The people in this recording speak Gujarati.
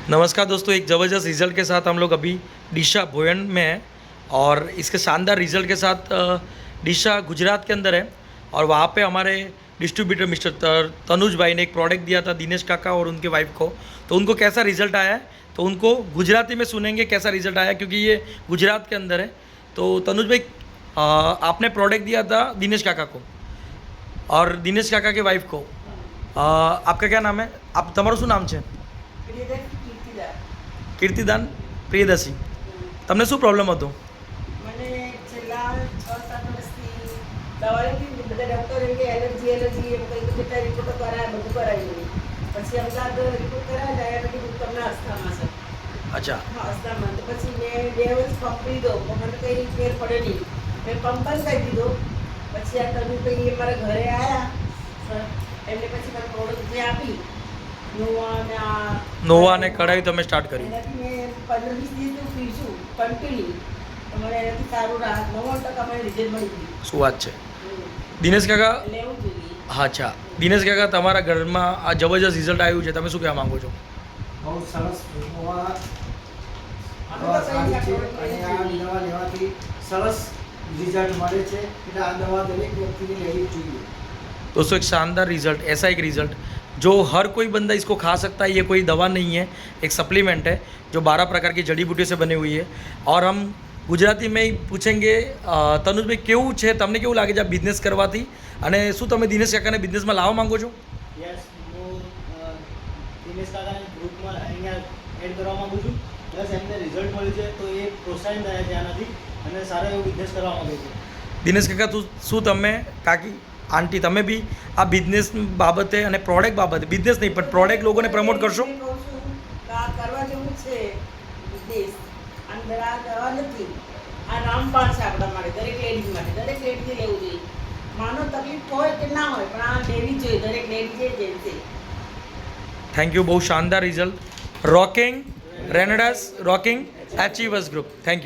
नमस्कार दोस्तों, एक ज़बरदस्त रिज़ल्ट के साथ हम लोग अभी डिशा भोयन में हैं और इसके शानदार रिज़ल्ट के साथ डिशा गुजरात के अंदर है और वहाँ पे हमारे डिस्ट्रीब्यूटर मिस्टर तनुज भाई ने एक प्रोडक्ट दिया था दिनेश काका और उनके वाइफ को। तो उनको कैसा रिज़ल्ट आया है तो उनको गुजराती में सुनेंगे कैसा रिज़ल्ट आया, क्योंकि ये गुजरात के अंदर है। तो तनुज भाई, आपने प्रोडक्ट दिया था दिनेश काका को और दिनेश काका के वाइफ को। आपका क्या नाम है? आप તમારું શું નામ છે? કીર્તિદાન પ્રિયદર્શી। તમને શું પ્રોબ્લેમ હતો? મને છેલ્લા 6-7 વર્ષથી દવા લેતી બધા ડૉક્ટર એમ કે એલર્જી એમ કંઈ કેટલા રિપોર્ટો કરાયા, બધું કરાવ્યું. પછી અમદાવાદ રિપોર્ટ કરાવ્યા, ડાયાબિટીસ તમને અસ્થમા છે. અચ્છા, હા, અસ્થમા. તો પછી મેં 2 વર્ષ પંપ લીધો પણ મને કંઈ ફેર પડે નહીં. મેં પંપ બંધ કરી દીધો. પછી આ તનુ ભાઈ મારા ઘરે આવ્યા સર, એમને પછી મને પ્રોડક્ટ જે આપી નોવાને કઢાઈ તમે સ્ટાર્ટ કરી? એનાથી મેં 15-20 દિવસનું પીવું છું કન્ટિન્યુ. તો મને એનાથી સારું રાહત 99% મને રિઝલ્ટ મળી ગયું. શું વાત છે દિનેશ કાકા? લેવું જોઈએ. હા, અચ્છા દિનેશ કાકા, તમારા ઘરમાં આ જબરજસ્ત રિઝલ્ટ આવ્યું છે, તમે શું કહેવા માંગો છો? બહુ સરસ દવા સારી છે અને આ દવા લેવાથી સરસ રિઝલ્ટ મળે છે, એટલે આ દવા દરેક વ્યક્તિને લેવી જોઈએ। दोस्तों, एक शानदार रिजल्ट, ऐसा एक रिजल्ट जो हर कोई बंदा इसको खा सकता है। ये कोई दवा नहीं है, एक सप्लीमेंट है जो 12 प्रकार की जड़ी बूटी से बनी हुई है। और हम गुजराती में ही पूछेंगे, तनुज भाई केવું છે, તમને કેવું લાગે છે આ બિઝનેસ કરવાથી, અને શું તમે દિનેશ કાકાને બિઝનેસમાં લાવવા માંગો છો? યસ, હું દિનેશ કાકાને ગ્રુપમાં અહીંયા એડ કરવા માંગુ છું, પ્લસ એમને રિઝલ્ટ મળ્યું છે તો એ પ્રોત્સાહન થયા છે આનાથી અને સારો એવો બિઝનેસ કરવા માંગે છે। દિનેશ કાકા, શું તમે કાકી આંટી તમે બી આ બિઝનેસ બાબતે અને પ્રોડક્ટ બાબતે, બિઝનેસ નહીં પણ પ્રોડક્ટ લોકોને પ્રમોટ કરશો? હું કહું છું કે આ કરવા જેવું છે બિઝનેસ. અંદર આ દવા નથી, આ રામબાણ છે આપણા માટે, દરેક લેડીઝ માટે. દરેક લેડીઝે લેવું જોઈએ. માનો તકલીફ હોય કે ના હોય પણ આ લેવી જોઈએ દરેક લેડીઝે જેન્ટ્સે. થેન્ક યુ, બહુ શાનદાર રિઝલ્ટ. રોકિંગ રેનડાસ, rocking achievers group, thank you.